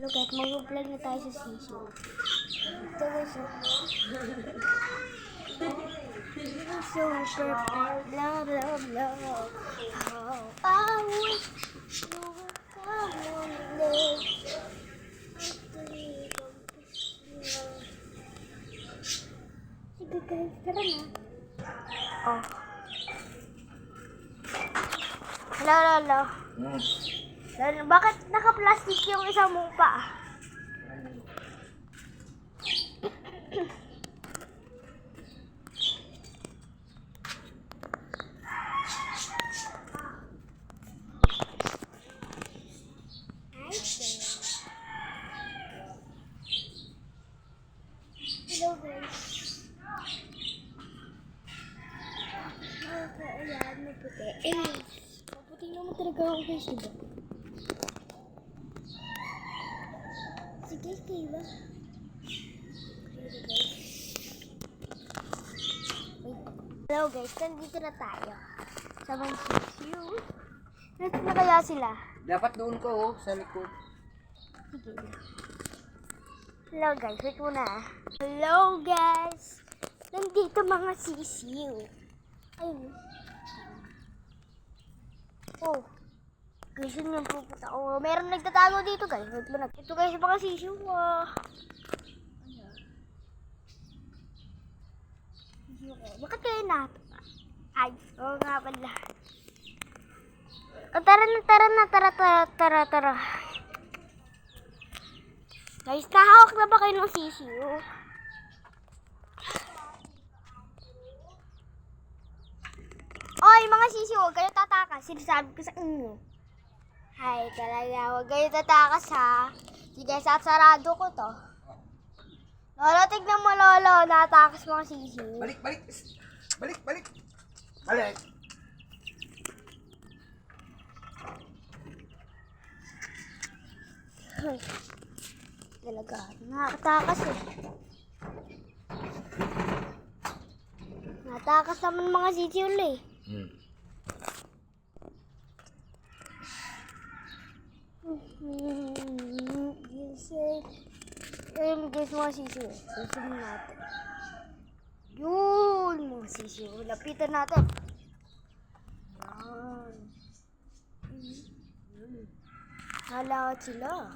Look at, mag-vlog na tayo sa sisyo. Ito guys, so perfect, love, love, love. How I wish you would come one day. Sige guys, tara na. Oh. Hello, lolo. Lolo, bakit naka-plastic yung isang mong paa? Hello guys. Ayan, maputi. Maputi naman talaga ako guys, diba? Sige, kayo ba? Hello guys, nandito na tayo sa Mansisyo. Nandito na kaya sila? Dapat doon ko sa likod. Sige. Hello guys, wait muna. Hello guys! Nandito mga sisiw. Ayun. Oh. Guys, yun yung pupunta ko. Meron nagtatago dito guys. Wait muna. Ito guys, mga sisiw. Bakit kayo na? Ay, oo nga pala. Oh, tara. Guys, nahawak na ba kayo ng sisiyo? Oy, mga sisiyo, huwag kayo tatakas. Sinasabi ko sa inyo. Hay, talaga, huwag kayo tatakas ha. Sige, sarado ko to. Lolo, tignan mo lolo, natakas mga sisiyo. Balik. Ay, talaga, nakatakas eh. Natakas naman mga sisiyo eh. Guys, mga sisiyo. Susunod natin. Yun, mga sisiyo. Lapitan natin. Yan. Halawat sila.